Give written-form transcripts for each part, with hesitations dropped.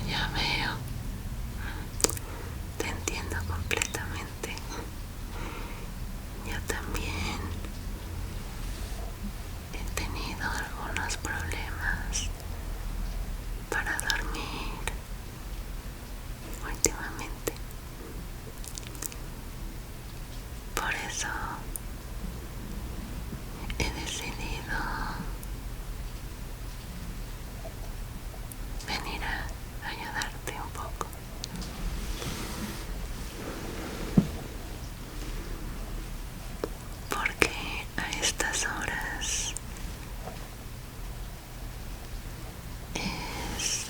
Ya veo, te entiendo completamente. Yo también he tenido algunos problemas para dormir últimamente. Por eso he decidido venir a ayudarte un poco. Porque a estas horas es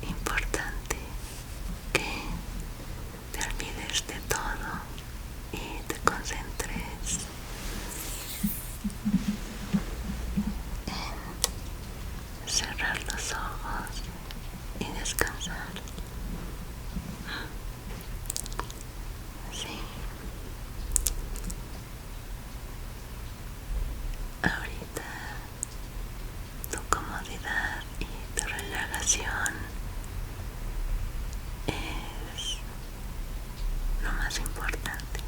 importante que te olvides de todo y te concentres en cerrar los ojos y descansar. Sí, ahorita tu comodidad y tu relajación es lo más importante.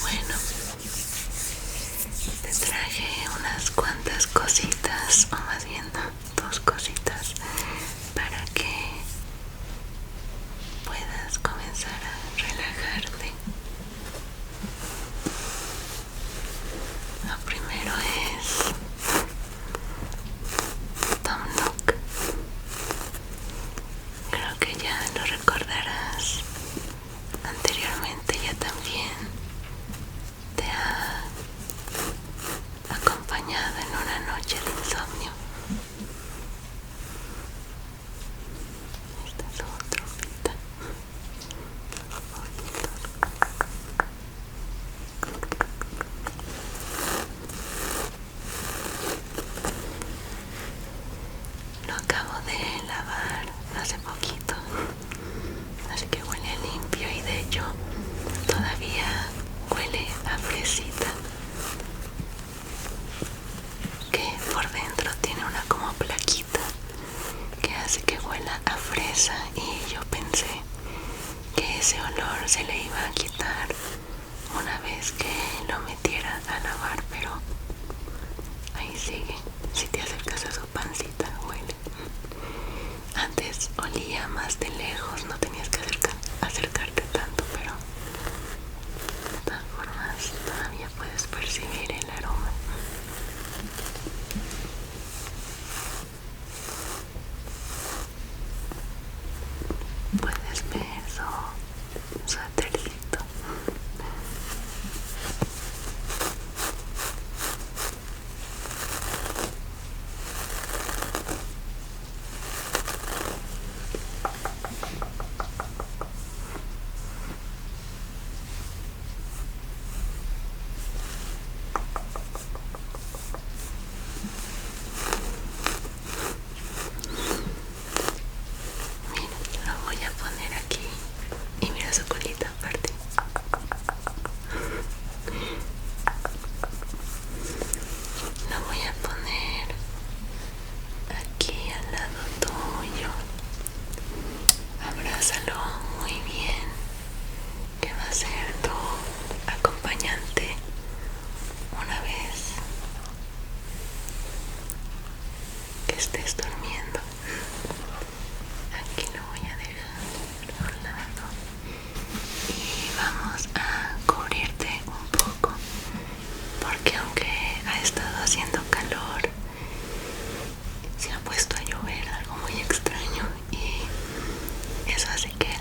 Bueno, te traje unas cuantas cositas, o más bien dos cositas, para que puedas comenzar a relajarte. Lo primero es Tom Nook. Creo que ya lo recordarás. Anteriormente ya también te ha acompañado en una noche de insomnio. Esta es su trompeta. Lo acabo de lavar hace poquito, así que huele limpio y de hecho todavía huele a fresita, que por dentro tiene una como plaquita que hace que huela a fresa, y yo pensé que ese olor se le iba a quitar una vez que lo metiera a lavar, pero ahí sigue. Si te acercas a su pancita huele. Antes olía más de lejos, no tenías que acercarte tanto, pero de todas formas todavía puedes percibir el aroma. Puedes ver su suétercito. Mira, lo voy a poner aquí y mira su colita aparte. Lo voy a poner aquí al lado tuyo. Abrázalo muy bien, que va a ser tu acompañante una vez que estés durmiendo. Aquí lo voy a dejar a un lado y vamos a cubrirte un poco, porque aunque ha estado haciendo calor, se ha puesto a llover, algo muy extraño, y eso hace que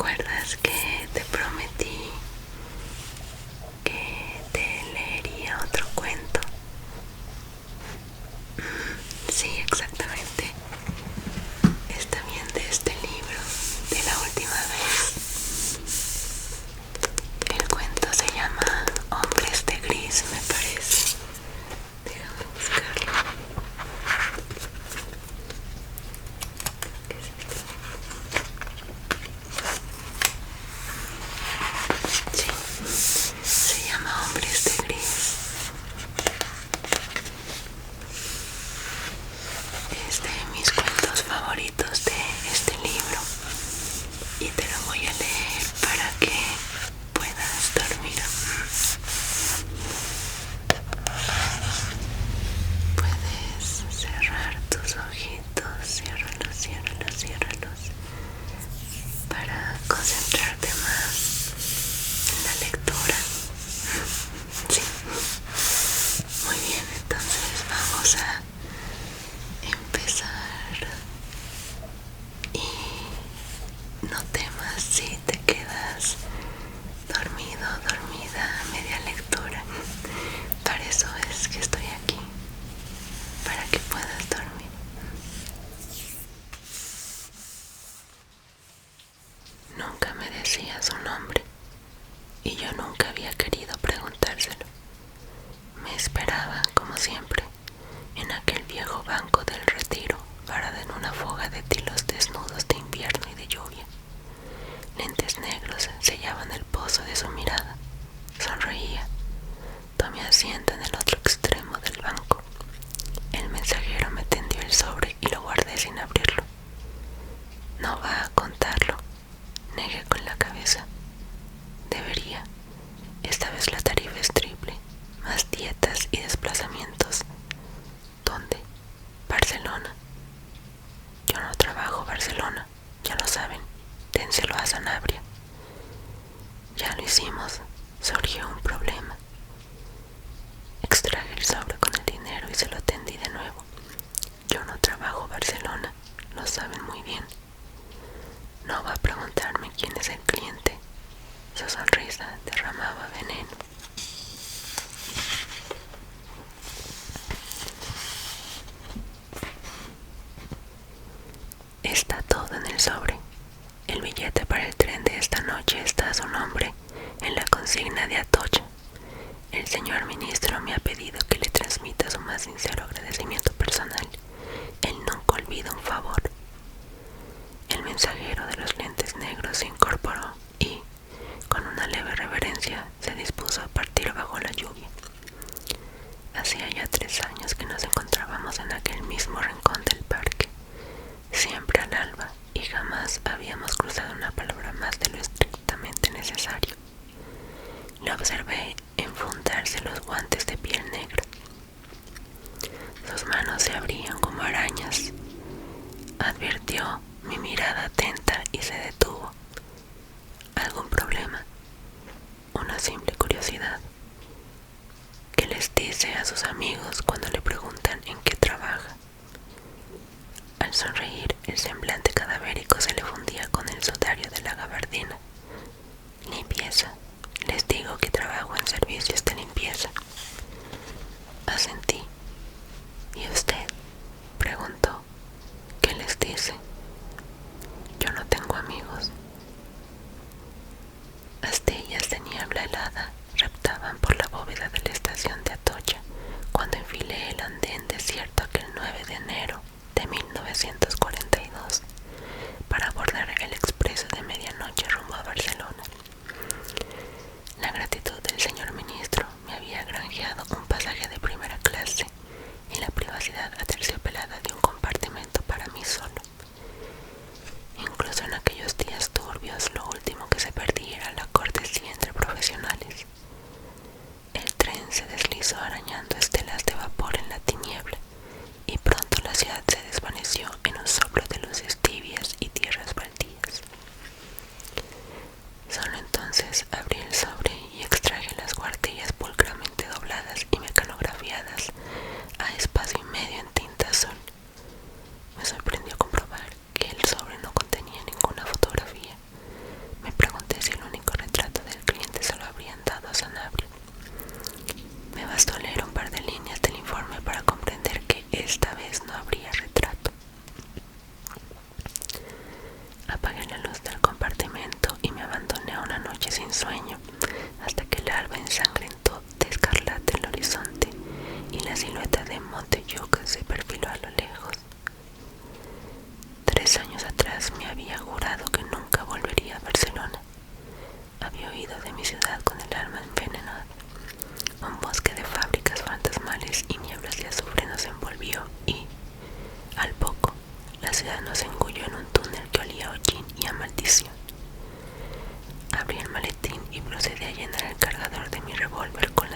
¿Recuerdas que te prometí que te leería otro cuento? Sí, exactamente. Está bien, de este libro, de la última vez. El cuento se llama Hombres de Gris, me parece. Déjame buscarlo. Sí, se llama Hombres de Gris. Es de mis cuentos favoritos de este libro y te lo voy a leer para que puedas dormir. Puedes cerrar tus ojitos, ciérralos, ciérralos, ciérralos, para concentrarte más en la lectura. Sí, muy bien, entonces vamos a empezar. Y no temas si te quedas dormido, dormida a media lectura. Para eso es que estoy aquí, para que puedas dormir. Nunca me decía su nombre y yo nunca había querido preguntárselo. Me esperaba, como siempre, en aquel viejo banco del Retiro, parada en una foga de tilos desnudos de invierno y de lluvia. Lentes negros sellaban el pozo de su mirada. Sonreía. Tomé asiento en el otro extremo del banco. El mensajero me tendió el sobre y lo guardé sin abrirlo. No va a contarlo, negué con la cabeza. Debería. Esta vez la tarifa es triple, más dietas y desplazamientos. ¿Dónde? Barcelona. Yo no trabajo Barcelona, ya lo saben. Dénselo a Sanabria. Ya lo hicimos. Surgió un problema. Extraje el sobre con el dinero y se lo tendí de nuevo. Yo no trabajo Barcelona, lo saben muy bien. No va a preguntarme quién es el cliente. Su sonrisa derramaba veneno. Está todo en el sobre. El billete para el tren de esta noche está a su nombre en la consigna de Atocha. El señor ministro me ha pedido que le transmita su más sincero agradecimiento personal. Él nunca olvida un favor. El mensajero de los lentes negros se incorporó y, con una leve reverencia, se dispuso a partir bajo la lluvia. Hacía ya 3 años que nos encontrábamos en aquel mismo rincón del parque, siempre al alba, y jamás habíamos cruzado una palabra más de lo estrictamente necesario. Le observé enfundarse los guantes de piel negra. Sus manos se abrían como arañas. Advirtió mi mirada atenta y se detuvo. ¿Algún problema? Una simple curiosidad. ¿Qué les dice a sus amigos cuando le preguntan en qué trabaja? Al sonreír, el semblante cadavérico se le fundía con el sudario de la gabardina. Limpieza. Les digo que trabajo en servicios de limpieza. Asentí. ¿Y usted? Preguntó. ¿Qué les dice? Yo no tengo amigos. Astillas de niebla helada reptaban por la bóveda de la estación de Atocha cuando enfilé el andén desierto aquel 9 de enero de 1942 para abordar el expreso de medianoche rumbo a Barcelona. La gratitud del señor ministro me había granjeado un pasaje de primera clase y la privacidad aterciopelada de un compartimento para mí solo. Incluso en aquellos días turbios, lo último que se perdía era la cortesía entre profesionales. El tren se deslizó arañando estelas de vapor en la tiniebla, y pronto la ciudad se desvaneció en un soplo de luces tibias y tierras baldías.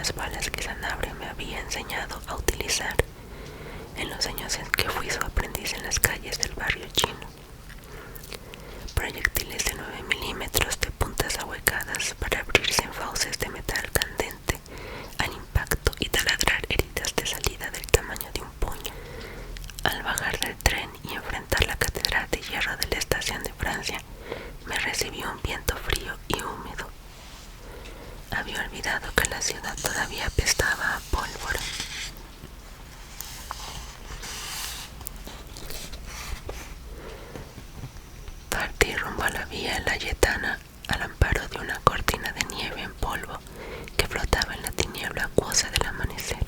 las balas que Sanabria me había enseñado a utilizar en los años en que fui su aprendiz en las calles del barrio chino. Proyectiles de 9 milímetros de puntas ahuecadas para abrirse en fauces de metal candente al impacto y taladrar heridas de salida del tamaño de un puño. Al bajar del tren y enfrentar la catedral de hierro de la estación de Francia, me recibió un viento frío y húmedo. Había olvidado que la ciudad todavía apestaba a pólvora. Partí rumbo a la vía Layetana al amparo de una cortina de nieve en polvo que flotaba en la tiniebla acuosa del amanecer.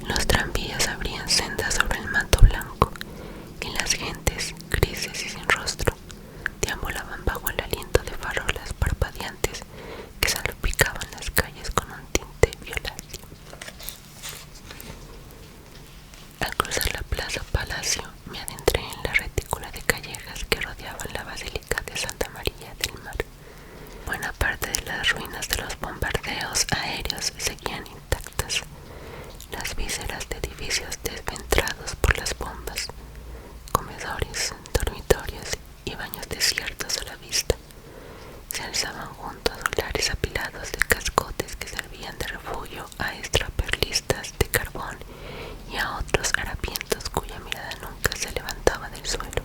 Los tranvías abrían sendas sobre el manto blanco y las gentes, grises y sin rostro, deambulaban bajo el aliento de farolas parpadeantes que salpicaban las calles con un tinte violáceo. Al cruzar la plaza Palacio, me adentré en la retícula de callejas que rodeaban la Basílica de Santa María del Mar. Buena parte de las ruinas de los bombardeos aéreos seguían intactas. Las vísceras de edificios desventrados por las bombas, comedores, dormitorios y baños desiertos a la vista, se alzaban junto a solares apilados de cascotes que servían de refugio a extraperlistas de carbón y a otros harapientos cuya mirada nunca se levantaba del suelo.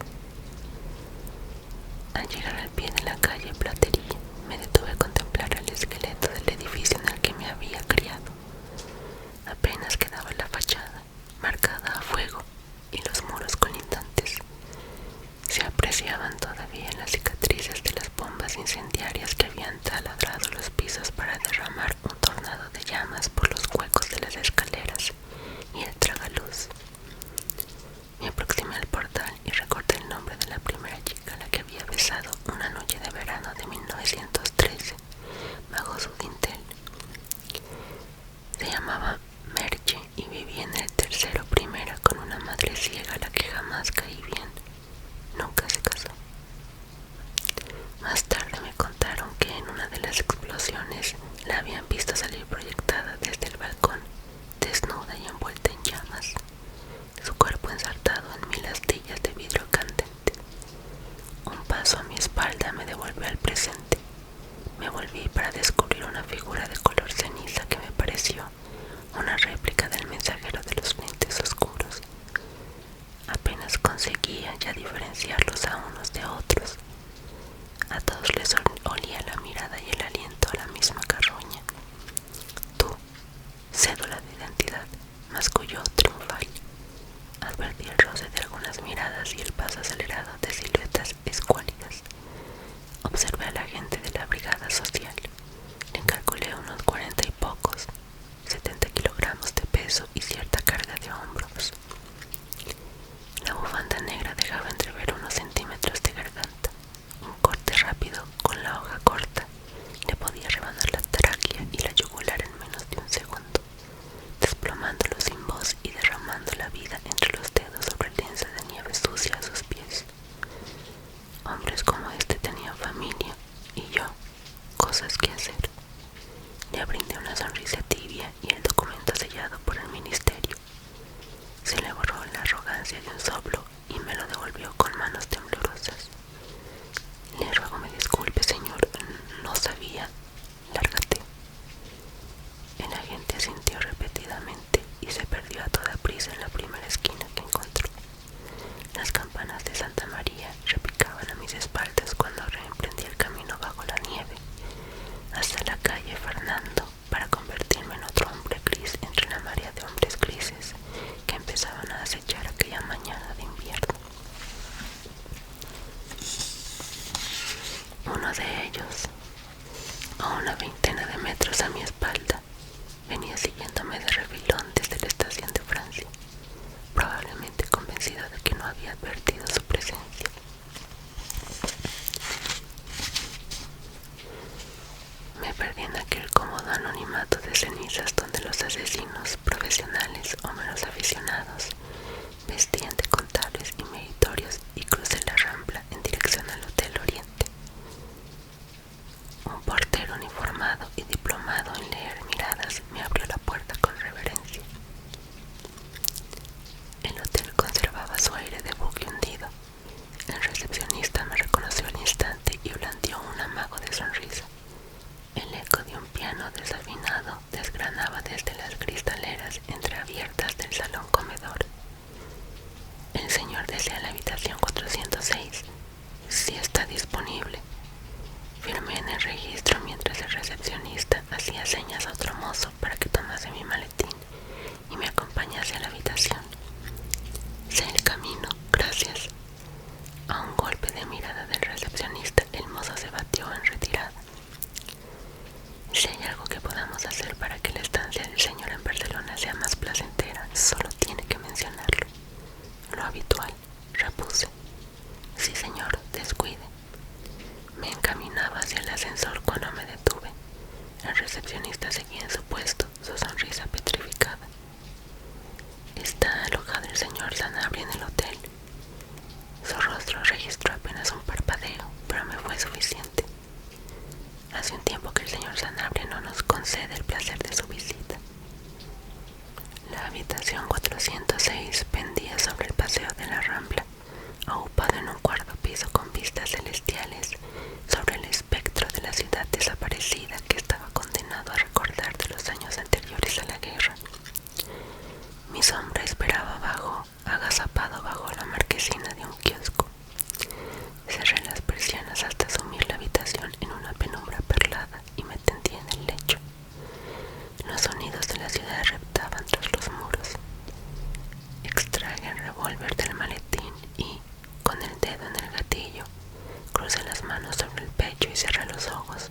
Al llegar al pie de la calle Platería, me detuve a contemplar el esqueleto del edificio en el que me había criado. Apenas quedaba la fachada, marcada a fuego, y los muros colindantes. Se apreciaban todavía las cicatrices de las bombas incendiarias que habían taladrado los pisos para derramar un tornado de llamas por los huecos de las escaleras y el tragaluz. Me aproximé al portal y recordé el nombre de la primera chica a la que había besado una noche de verano de 1913 bajo su dintel. Se llamaba Merche y vivía en el tercero primera con una madre ciega a la que jamás caí bien. Nunca se casó. Más tarde me contaron que en una de las explosiones la habían visto salir proyectada desde el balcón, desnuda y envuelta en llamas, su cuerpo ensartado en 1000 astillas de vidrio candente. Un paso a mi espalda me devolvió al presente. Me volví para descubrir una figura de color ceniza que me pareció una réplica del mensajero de los lentes oscuros. Apenas conseguía ya diferenciarlos a unos de otros. A todos les olía la mirada y el aliento a la misma carroña. Tú, cédula de identidad, masculló triunfal. Advertí el roce de algunas miradas y el paso acelerado de siluetas escuálidas. Observé a la gente de la brigada social. Le calculé unos 40 y pocos, 70 kilogramos de peso y cierta carga de hombros. La bufanda negra dejaba entrever unos centímetros de garganta. Un corte rápido con la hoja corta le podía rebanar la tráquea y la yugular en menos de un segundo, desplomándolo sin voz y derramando la vida entre los dedos sobre el lienzo de nieve sucia a sus pies. Hombres como este tenían familia y yo, cosas que hacer. Le brindé una sonrisa tibia y el documento sellado por el ministerio. Se le borró la arrogancia de un soplo y me lo devolvió con manos temblorosas. Le ruego me disculpe, señor, no sabía. Lárgate. El agente asintió repetidamente y se perdió a toda prisa en la primera esquina que encontró. Las campanas de Santa María repicaban a mis espaldas cuando reemprendí el camino bajo la nieve hasta la calle Fernando para convertirme en otro hombre gris entre la marea de hombres grises que empezaban a acechar aquella mañana de invierno. Uno de ellos, a una veintena de metros a mi espalda, venía siguiéndome de refilón desde la estación de Francia, probablemente convencido de que no había advertido su presencia. Me perdí en aquel cómodo anonimato de cenizas donde los asesinos, profesionales o menos aficionados, vestían de contables y meritorios y crucé la Rambla en dirección al Hotel Oriente. Un portero uniformado y diplomado en leer miradas me las señas a otro mozo para que tomase mi maletín y me acompañase a la habitación. Sé el camino, gracias. A un golpe de mirada del recepcionista, el mozo se batió en retirada. Si hay algo que podamos hacer para que la estancia del señor en Barcelona sea más placentera, solo tiene que mencionarlo. Lo habitual, repuse. Sí, señor, descuide. Me encaminaba hacia el ascensor cuando me detuve. El recepcionista seguía en su puesto, su sonrisa petrificada. ¿Está alojado el señor Sanabria en el hotel? Su rostro registró apenas un parpadeo, pero me fue suficiente. Hace un tiempo que el señor Sanabria no nos concede el placer de su visita. La habitación 406 pendía sobre el paseo de la Rambla, ocupado en un cuarto piso con vistas celestiales sobre el espectro de la ciudad desaparecida que estaba condenado a recordar de los años anteriores a la guerra. Mi sombra esperaba abajo, agazapado bajo la marquesina de un kiosco. Cerré las persianas hasta sumir la habitación en una penumbra perlada y me tendí en el lecho. Los sonidos de la ciudad reptaban tras los muros. Extraje el revólver del maletín y, con el dedo en el gatillo, crucé las manos sobre el pecho y cerré los ojos.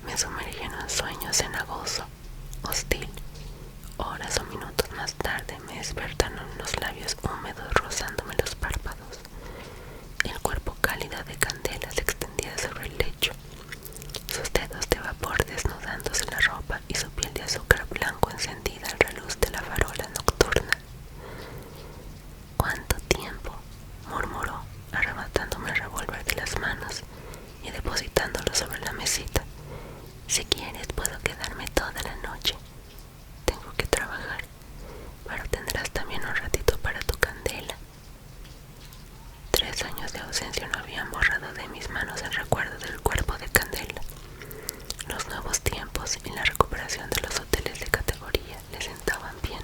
Me sumergí en un sueño cenagoso, hostil. Horas o minutos más tarde me despertaron unos labios húmedos rozándome los párpados. El cuerpo cálido de Candela se extendía sobre el lecho, sus dedos de vapor desnudándose la ropa y su piel de azúcar blanco encendida a la luz de la farola nocturna. ¿Cuánto tiempo?, murmuró, arrebatándome el revólver de las manos y depositándolo sobre la mesita. Si quieres puedo quedarme toda la noche. Tengo que trabajar, pero tendrás también un ratito para tu Candela. 3 años de ausencia no habían borrado de mis manos el recuerdo del cuerpo de Candela. Los nuevos tiempos y la recuperación de los hoteles de categoría le sentaban bien.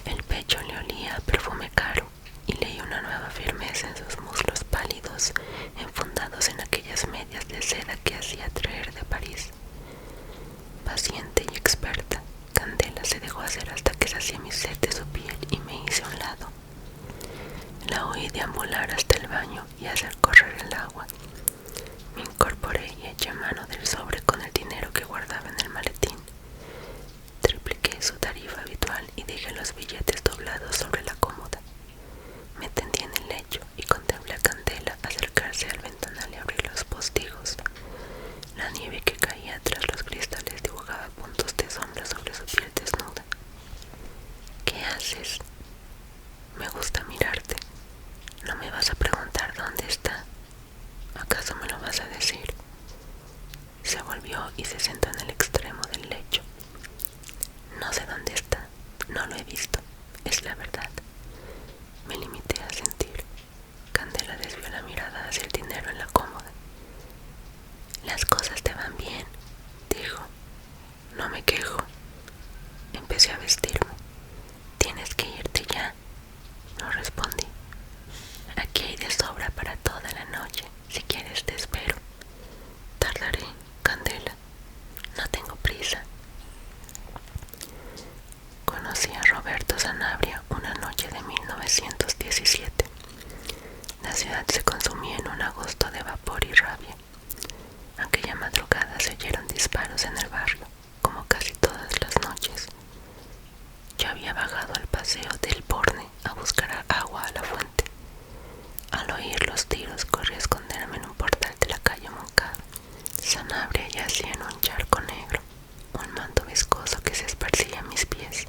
El pecho le olía a perfume caro y leí una nueva firmeza en sus muslos pálidos, enfundados en aquellas medias de seda que hacía traer de París. Paciente y experta, Candela se dejó hacer hasta que sacié mi sed de su piel y me hice a un lado. La oí deambular hasta el baño y hacer correr el agua. Me incorporé y eché mano del sobre con el dinero que guardaba en el maletín. Tripliqué su tarifa habitual y dejé los billetes doblados sobre la cómoda. Me tendí en el lecho y contemplé a Candela acercarse al ventanal y abrir los postigos. La nieve que caía tras los cristales dibujaba puntos de sombra sobre su piel desnuda. ¿Qué haces? Me gusta mirarte. ¿No me vas a preguntar dónde está? ¿Acaso me lo vas a decir? Se volvió y se sentó en el extremo del lecho. No sé dónde está, no lo he visto, es la verdad. Me limité a sentir. Candela desvió la mirada hacia el dinero en la cómoda. Las cosas te van bien, dijo. No me quejo. Empecé a vestirme. Tienes que irte ya, no respondí. Aquí hay de sobra para toda la noche. Si quieres te espero. Tardaré, Candela. No tengo prisa. Conocí a Roberto Sanabria una noche de 1917. La ciudad se consumía en un agosto de vapor y rabia. Aquella madrugada se oyeron disparos en el barrio, como casi todas las noches. Yo había bajado al paseo del Borne a buscar agua a la fuente. Al oír los tiros corrí a esconderme en un portal de la calle Moncada. Sanabria yacía en un charco negro, un manto viscoso que se esparcía a mis pies,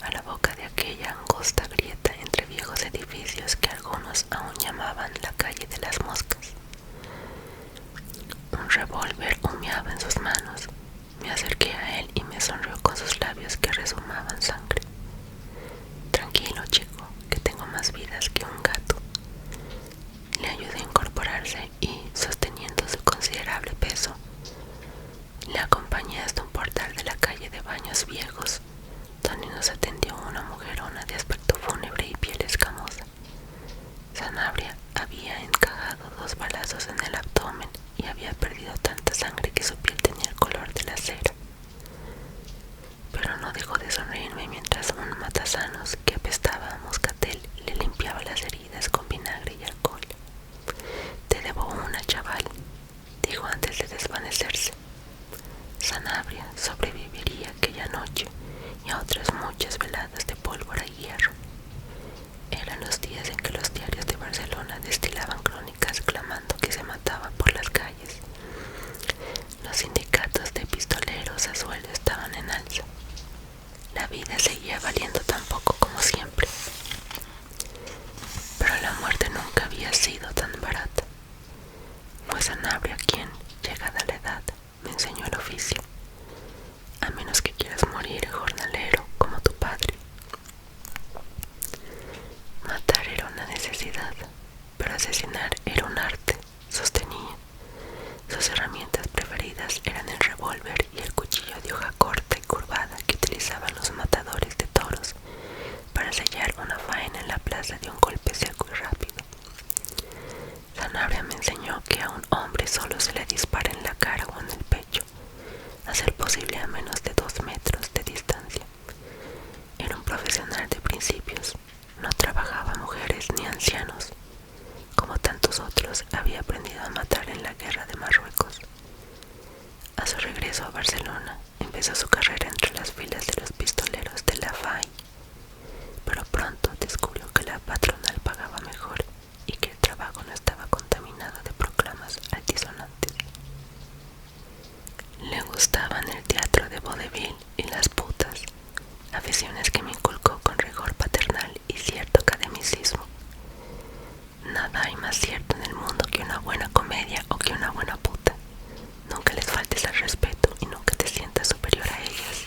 a la boca de aquella angosta grieta entre viejos edificios que algunos aún llamaban la calle de las moscas. Un revólver humeaba en sus manos. Me acerqué a él y me sonrió con sus labios que rezumaban sangre. Tranquilo, chico, que tengo más vidas que un gato. Le ayudé a incorporarse y, sosteniendo su considerable peso, le acompañé hasta un portal de la calle de Baños Viejos, donde nos atendió una mujerona de aspecto fúnebre y piel escamosa. Sanabria había encajado 2 balazos en el abdomen había perdido tanta sangre que su piel tenía el color de la cera. Pero no dejó de sonreírme mientras un matasanos que apestaba a moscatel le limpiaba las heridas con vinagre y alcohol. «Te debo una, chaval», dijo antes de desvanecerse. Sanabria sobreviviría aquella noche y a otras muchas veladas de pólvora y hierro. Eran los días en que los diarios de Barcelona destilaban crónicas clamando que se mataba por las calles. Los sindicatos de pistoleros a sueldo estaban en alza. La vida seguía valiendo tan poco como siempre. Pero la muerte nunca había sido tan barata. Fue Sanabria quien, llegada la edad, me enseñó el oficio. A menos que quieras morir jornalero como tu padre. Matar era una necesidad, pero asesinar era un arte, sostenía. Sus herramientas preferidas eran el revólver y el cuchillo de hoja corta y curvada que utilizaban los matadores de toros para sellar una faena en la plaza de un golpe seco y rápido. Sanabria me enseñó que a un hombre solo se le dispara en la cara o en el pecho, a ser posible a menos de 2 metros de distancia. Era un profesional de principios, no trabajaba mujeres ni ancianos. Como tantos otros, había aprendido a matar en la guerra de Marruecos. A su regreso a Barcelona, empezó su carrera entre las filas de los pistoleros de la FAI, pero pronto descubrió que la patronal pagaba mejor y que el trabajo no estaba contaminado de proclamas altisonantes. Le gustaban el teatro de vodevil y las putas, aficiones que me inculcó con rigor paternal y cierto academicismo. Nada hay más cierto en el mundo que una buena comedia o que una buena puta. Nunca les faltes al respeto y nunca te sientas superior a ellas.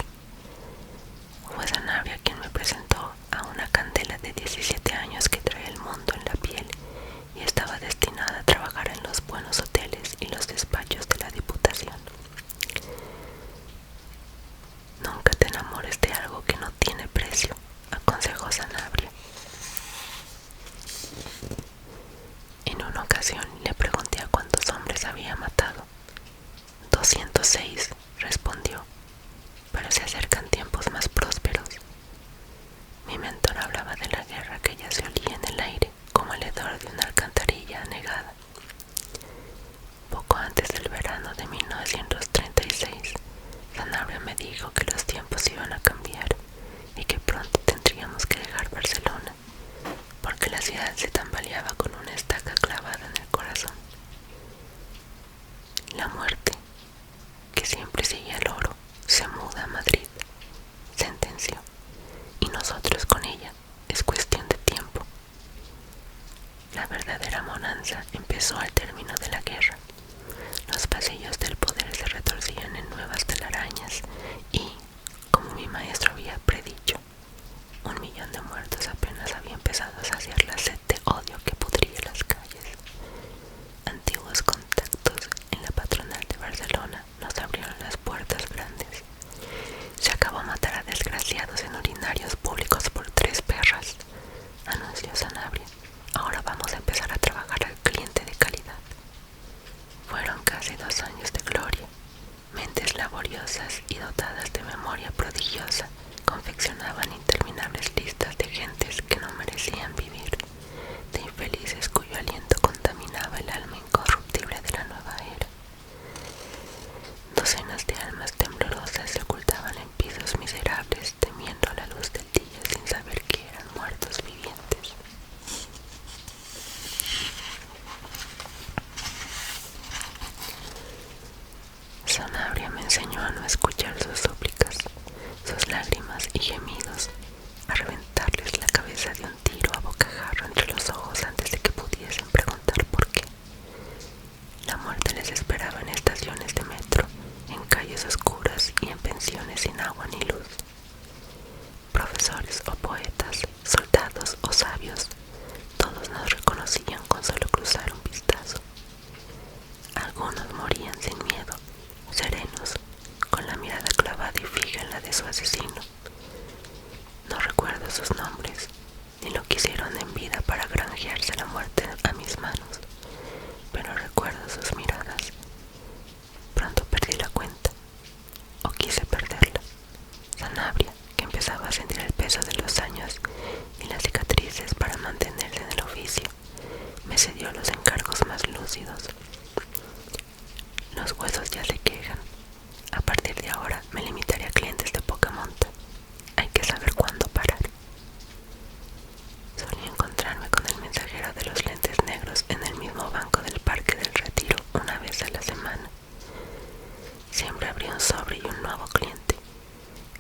Fue Sanabria quien me presentó a una candela de 17 años que trae el mundo en la piel y estaba destinada a trabajar en los buenos hoteles y los despachos de la Diputación. Nunca te enamores de algo que no tiene precio, aconsejó Sanabria. En una ocasión le pregunté a cuántos hombres había matado. 206, respondió, pero se acercan tiempos más prósperos. Mi mentor hablaba de la guerra que ya se olía en el aire como el hedor de una alcantarilla anegada. Poco antes del verano de 1936, Sanabria me dijo que los tiempos iban a cambiar y que pronto tendríamos que dejar Barcelona, porque la ciudad se tambaleaba con una estaca clavada en el corazón. La muerte, que siempre sigue al oro, se muda a Madrid, sentenció, y nosotros con ella. Es cuestión de tiempo. La verdadera bonanza empezó al término de la guerra. Los pasillos del poder se retorcían en nuevas telarañas y, como mi maestro había predicho, 1 millón de muertos apenas había empezado a saciar la sed de odio que pudría las calles. Antiguos contactos en la patronal de Barcelona nos abrieron las puertas grandes. Se acabó matar a desgraciados en urinarios públicos por 3 perras, anunció Sanabria. Ahora vamos a empezar a trabajar al cliente de calidad. Fueron casi 2 años de gloria. Mentes laboriosas y dotadas de memoria prodigiosa confeccionaban interminables listas de gentes que no merecían vivir, de infelices cuyo aliento contaminaba el alma incorruptible de la nueva era. Docenas de almas temblorosas se ocultaban en pisos miserables, temiendo a la luz del día sin saber que eran muertos vivientes. Sanabria me enseñó a no escuchar sus súplicas, sus lágrimas y gemidos, a reventarles la cabeza de un tiro a bocajarro entre los ojos antes de que pudiesen preguntar por qué. La muerte les esperaba en estaciones de metro, en calles oscuras y en pensiones sin agua ni luz. Profesores o poetas, soldados o sabios, todos nos reconocían con solo cruzar un vistazo. Algunos morían sin miedo, serenos, con la mirada clavada y fija en la de su asesino. dio los encargos más lúcidos. Los huesos ya se quejan. A partir de ahora me limitaré a clientes de poca monta. Hay que saber cuándo parar. Solía encontrarme con el mensajero de los lentes negros en el mismo banco del Parque del Retiro una vez a la semana. Siempre abría un sobre y un nuevo cliente.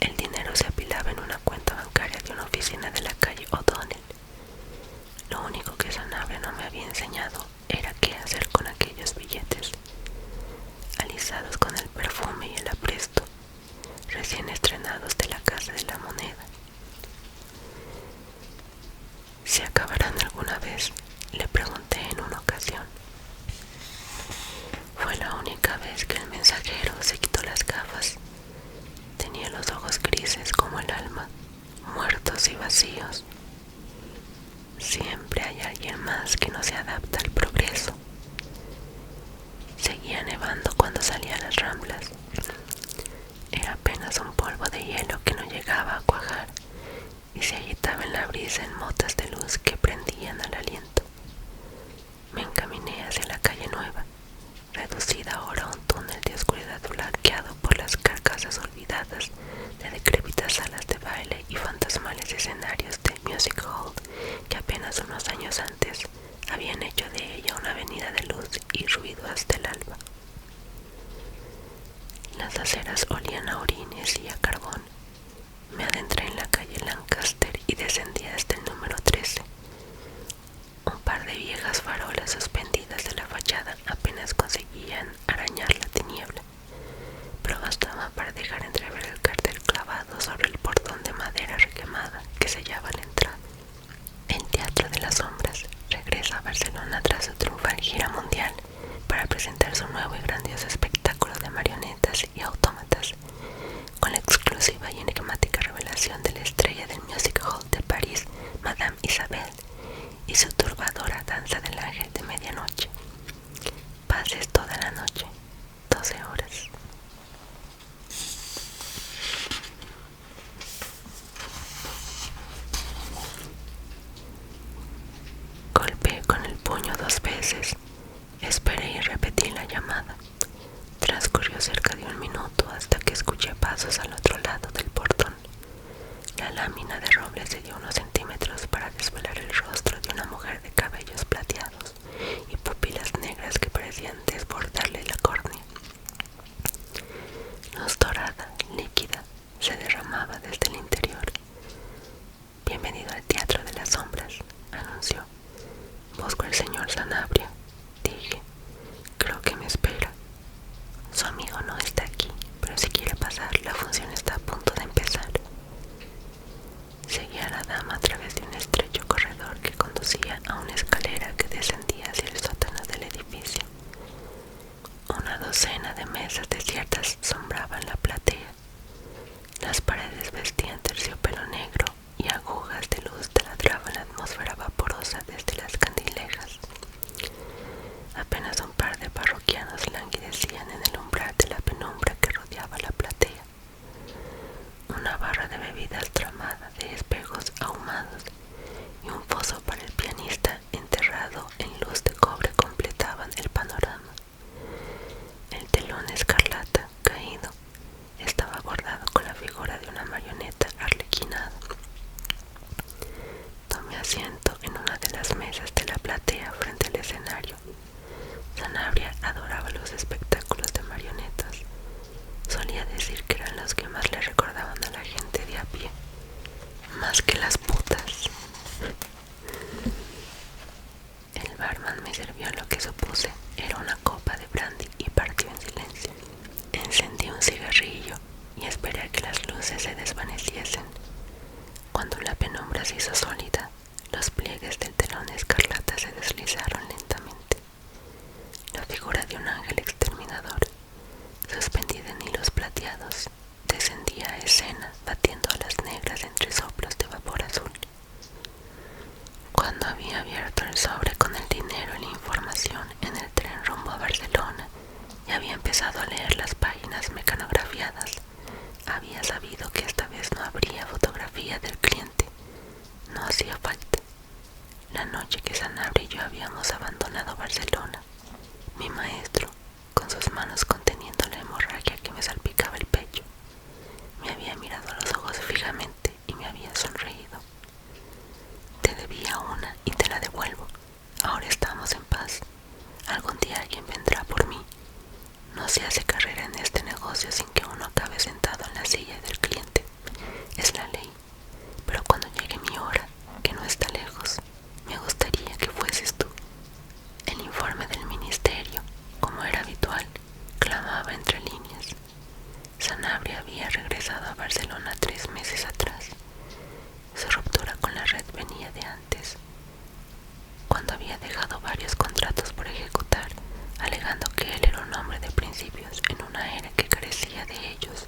El dinero se apilaba en una cuenta bancaria de una oficina de la calle O'Donnell. Lo único que Sanabria no me había enseñado era qué hacer con aquellos billetes, alisados con el perfume y el apresto, recién estrenados de la Casa de la Moneda. ¿Se acabarán alguna vez?, le pregunté en una ocasión. Fue la única vez que el mensajero se quitó las gafas. Tenía los ojos grises como el alma, muertos y vacíos. Siempre hay alguien más que no se adapta al progreso. Seguía nevando cuando salía a las Ramblas. Era apenas un polvo de hielo que no llegaba a cuajar y se agitaba en la brisa en motas de luz que prendían al aliento. Me encaminé hacia la calle Nueva, reducida ahora a un túnel de oscuridad blanqueado por las carcasas olvidadas de decrépitas salas de baile y fantasmales escenarios de music hall que apenas unos años antes habían hecho de ella una avenida de luz y ruido hasta el alba. Las aceras olían a orines y a carbón. Me adentré en la calle Lancaster y descendí hasta el número 13. Un par de viejas farolas suspendidas de la fachada apenas conseguían arañar la tiniebla, pero bastaba para dejar entrever el cartel clavado sobre el portón de madera requemada que sellaba la entrada. El Teatro de las Sombras regresa a Barcelona tras su triunfal gira mundial para presentar su nuevo y grandioso espectáculo de marionetas y autómatas, con la exclusiva y enigmática revelación de la estrella del Music Hall de París, Madame Isabel, y su turbadora danza del ángel de medianoche. Pases toda la noche, 12 horas. Golpeé con el puño 2 veces. Esperé y repetí la llamada. Transcurrió cerca de 1 minuto hasta que escuché pasos al otro lado del portón. La lámina de roble se dio unos centímetros para desvelar el rostro de una mujer de cabellos plateados y pupilas negras que parecían desbordarle la córnea. Luz dorada, líquida, se derramaba desde el interior. «Bienvenido al Teatro de las Sombras», anunció. «Busco al señor Sanabria», dije. «Creo que me espera». «Su amigo no está aquí, pero si quiere pasar, la función está a punto de empezar». Seguí a la dama a través de un estrecho corredor que conducía a una escalera que descendía hacia el sótano del edificio. Una docena de mesas desiertas sombraban la platea. Las paredes vestían terciopelo negro y agujas de luz taladraban la atmósfera vaporosa desde las candilejas. Apenas un par de parroquianos languidecían en el umbral de la penumbra que rodeaba la platea. Una barra de bebidas tramada de espejos ahumados y un foso para el pianista enterrado en luz de cobre completaban el panorama. El telón escarlata caído estaba bordado con la figura de una marioneta arlequinada. Tomé asiento en una de las mesas de la platea frente al escenario. Sanabria adoraba los espectáculos de marionetas. Solía decir que eran los que más le recordaban a la gente de a pie, más que las putas. El barman me sirvió lo que supuse era una copa de brandy y partió en silencio. Encendí un cigarrillo y esperé a que las luces se desvaneciesen. Cuando la penumbra se hizo sólida, los pliegues del telón escarlata se deslizaron lentamente. La figura de un ángel exterminador, suspendida en hilos plateados, descendía a escena batiendo alas negras entre soplos de vapor azul. Cuando había abierto el sobre con el dinero y la información en el tren rumbo a Barcelona y había empezado a leer las páginas mecanografiadas, había sabido que esta vez no habría fotografía del cliente. No hacía falta. La noche que Sanabria y yo habíamos No se hace carrera en este negocio sin que uno acabe sentado en la silla del cliente. Es la ley. Pero cuando llegue mi hora, que no está lejos, me gustaría que fueses tú. El informe del ministerio, como era habitual, clamaba entre líneas. Sanabria había regresado a Barcelona 3 meses atrás. Su ruptura con la red venía de antes, cuando había dejado varios contratos por ejecutar, alegando que él era un hombre de principios en una era que carecía de ellos.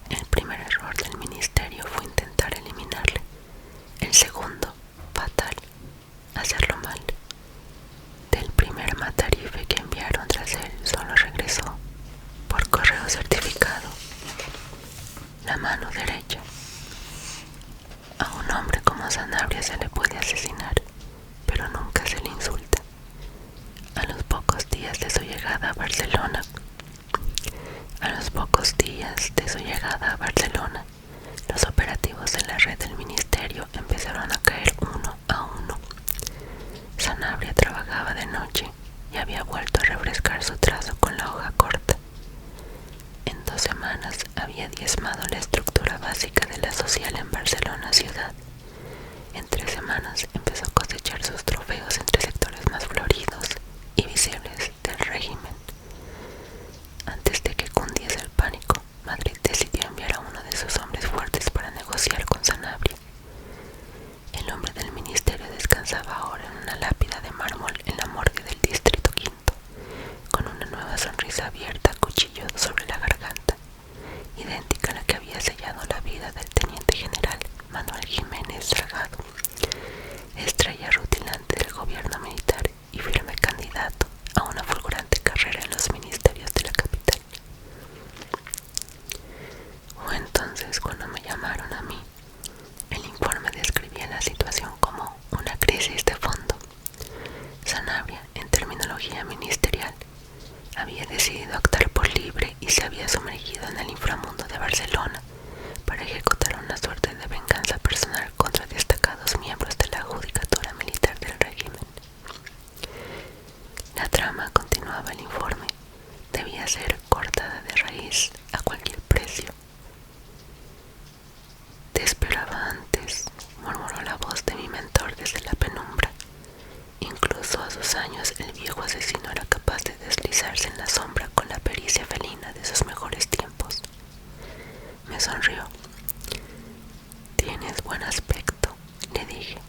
El primer error del ministerio fue intentar eliminarle. El segundo, fatal, hacerlo mal. Del primer matarife que enviaron tras él solo regresó, por correo certificado, la mano derecha. A un hombre como Sanabria se le puede asesinar, pero nunca se le insulta. A los pocos días de su llegada a Barcelona, los operativos de la red del ministerio empezaron a caer uno a uno. Sanabria trabajaba de noche y había vuelto a refrescar su trazo con la hoja corta. En 2 semanas había diezmado la estructura básica de la social en Barcelona ciudad. En 3 semanas empezó a cosechar sus trofeos entre sectores más floridos y visibles del régimen. Antes de que cundiese el pánico, Madrid decidió enviar a uno de sus hombres fuertes para negociar con Sanabria. El hombre del ministerio descansaba ahora en una lápida de mármol en la morgue del distrito quinto, con una nueva sonrisa abierta a cuchillo sobre la garganta, idéntica a la que había sellado la vida del teniente general Manuel Jiménez Salgado, estrella rutilante del gobierno militar y firme candidato a una fulgurante carrera en los ministerios de la capital. Fue entonces cuando me llamaron a mí. El informe describía la situación como una crisis de fondo. Sanabria, en terminología ministerial, había decidido optar por libre y se había sumergido en el inframundo de Barcelona para ejecutar una suerte de venganza personal contra destacados miembros de la judicatura militar del régimen. La trama, continuaba el informe, debía ser cortada de raíz a cualquier precio. Te esperaba antes, murmuró la voz de mi mentor desde la penumbra. Incluso a sus años el viejo asesino era capaz de deslizarse en la sombra con la pericia felina de sus mejores tiempos. Me sonrió. Tienes buen aspecto, le dije.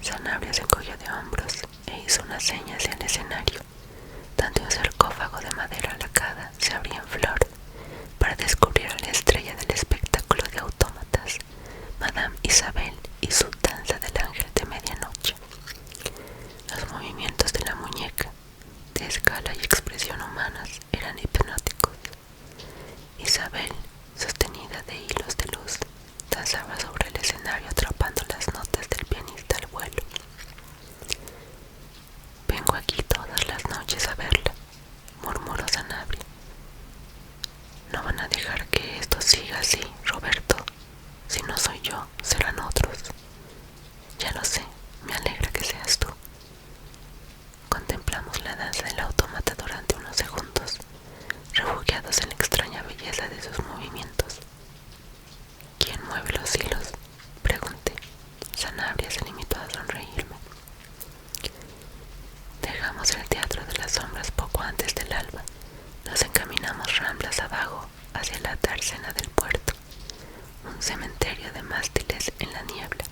Sanabria se encogió de hombros e hizo una seña hacia el escenario, donde un sarcófago de madera lacada se abría en flor para descubrir a la estrella del espectáculo de autómatas, Madame Isabel y su danza del ángel de medianoche. Los movimientos de la muñeca, de escala y expresión humanas, eran hipnóticos. Isabel, sostenida de hilos de luz, danzaba sobre el escenario atrapando las notas del pianista al vuelo. Vengo aquí todas las noches a verla, murmuró Sanabria. No van a dejar que esto siga así, Roberto. Si no soy yo, serán otros. Ya lo sé, me alegra que seas tú. Contemplamos la danza del autómata durante unos segundos, refugiados en la extraña belleza de sus movimientos. ¿Quién mueve los hilos?, pregunté. Sanabria se limitó a sonreírme. Dejamos el teatro de las sombras poco antes del alba. Nos encaminamos ramblas abajo hacia la dársena del puerto, un cementerio de mástiles en la niebla.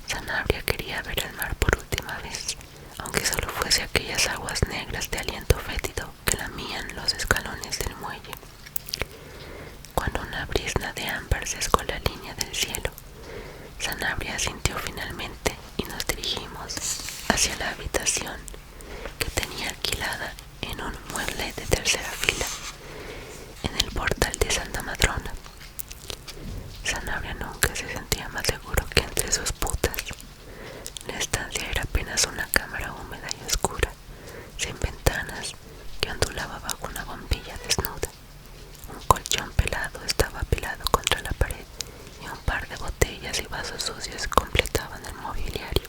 Sanabria quería ver el mar por última vez, aunque solo fuese aquellas aguas negras de aliento fétido que lamían los escalones del muelle. Cuando una brisna de ámbar sesgó la línea del cielo, Sanabria asintió finalmente y nos dirigimos hacia la habitación que tenía alquilada en un mueble de tercera fila, en el portal de Santa Madrona. Sanabria nunca se sentía más seguro que entre sus putas. La estancia era apenas una cámara húmeda y oscura, sin ventanas, que ondulaba bajo una bombilla desnuda. Un colchón pelado estaba apilado contra la pared y un par de botellas y vasos sucios completaban el mobiliario.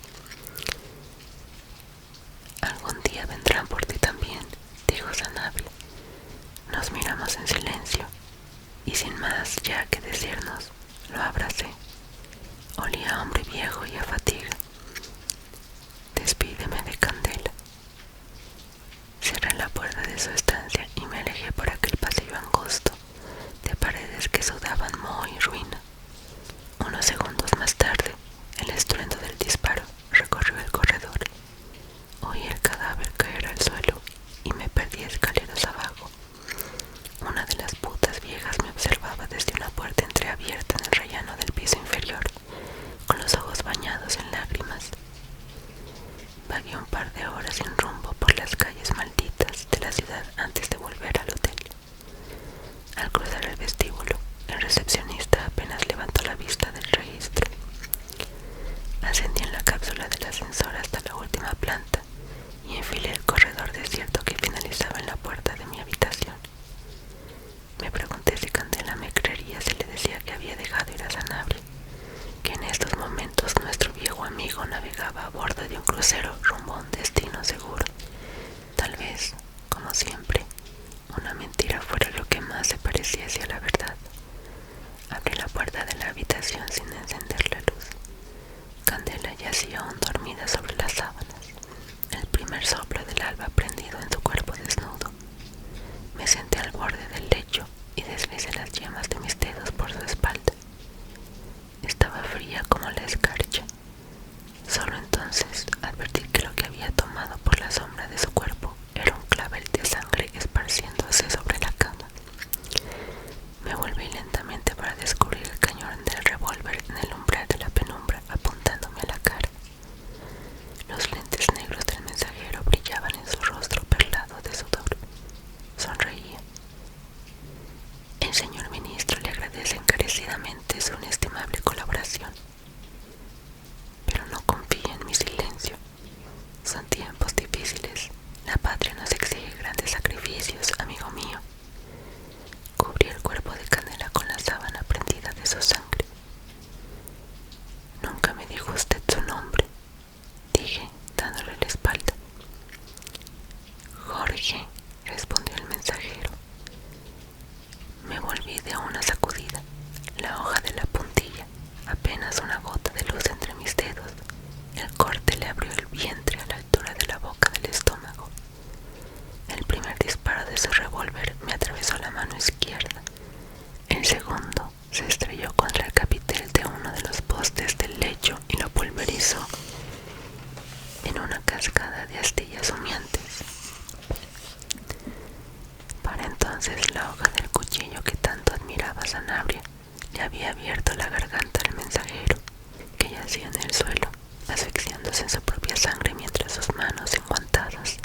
Algún día vendrán por ti también, dijo Vagué un par de horas sin rumbo por las calles malditas de la ciudad antes de volver al hotel. Al cruzar el vestíbulo, el recepcionista apenas levantó la vista del registro. Ascendí en la cápsula del ascensor hasta la última planta y enfilé el corredor desierto que finalizaba en la puerta de mi habitación. Me pregunté si Candela me creería si le decía que había dejado ir a Sanabria, que en estos momentos nuestro viejo amigo navegaba a bordo de un crucero rumbo a un destino seguro. Tal vez, como siempre, una mentira fuera lo que más se pareciese a la verdad. Abrí la puerta de la habitación sin encender la luz. Candela yacía aún dormida sobre las sábanas, el primer soplo del alba prendido en su cuerpo desnudo. Me senté al borde del lecho y deslicé las yemas de mis dedos por su espalda. Estaba fría como la escarcha. Solo entonces advertí que lo que había tomado por la sombra de su cuerpo era un clavel de sangre esparciéndose sobre la cama. Me volví lentamente para descubrir el cañón del revólver en el umbral de la penumbra apuntándome a la cara. Los lentes negros del mensajero brillaban en su rostro perlado de sudor. Sonreía. El señor ministro le agradece encarecidamente su inestimable colaboración. Pero no confíe en mi silencio. Son tiempos difíciles. La patria nos exige grandes sacrificios, amigo mío. Cubrí el cuerpo de Candela con la sábana prendida de su sangre. Nunca me dijo usted su nombre, dije, dándole la espalda. Jorge, respondió el mensajero. Me volví de una sacudida. La hoja de la puntilla, apenas una gota de luz entre mis dedos. El corte le abrió el vientre a la altura de la boca del estómago. El primer disparo de su revólver me atravesó la mano izquierda. El segundo se estrelló contra el capitel de uno de los postes del lecho y lo pulverizó en una cascada de astillas humeantes. Para entonces la hoja del cuchillo que tanto admiraba Sanabria le había abierto la garganta al mensajero, que yacía en el suelo, asfixiándose en su propia sangre mientras sus manos enguantadas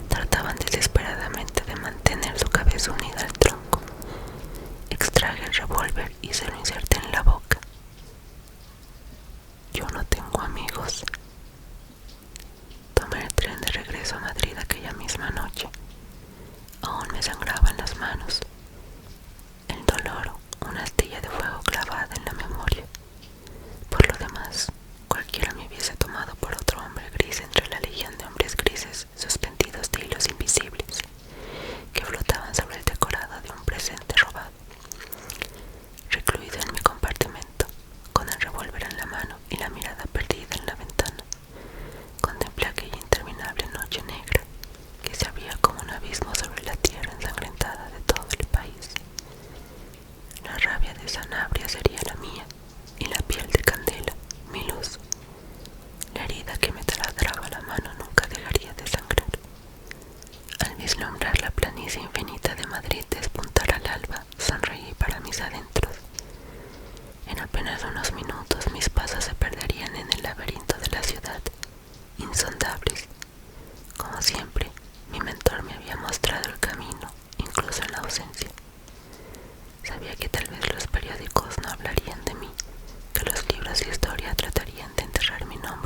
trataban desesperadamente de mantener su cabeza unida al tronco. Extraje el revólver y se lo inserté en la boca. Yo no tengo amigos. Tomé el tren de regreso a Madrid aquella misma noche. Aún me sangraban las manos. El dolor, una astilla de fuego clavada en la memoria. Por lo demás, cualquiera me hubiese tomado por otro hombre gris entre la legión de hombres grises suspendidos de hilos invisibles que flotaban sobre el decorado de un presente robado. Recluido en mi compartimento, con el revólver en la mano y la mirada perdida en la ventana, contemplé aquella interminable noche negra que se abría como un abismo sobre la tierra ensangrentada de todo el país. La rabia de Sanabria sería la mía y la piel de Candela mi luz. La herida que me taladraba la mano nunca dejaría de sangrar. Al vislumbrar la planicie infinita de Madrid despuntar al alba, sonreí para mis adentros. En apenas unos minutos mis pasos se perderían en el laberinto de la ciudad, insondables. Como siempre, mi mentor me había mostrado el camino, incluso en la ausencia. Sabía que tal vez los periódicos no hablarían de mí, que los libros de historia tratarían de enterrar mi nombre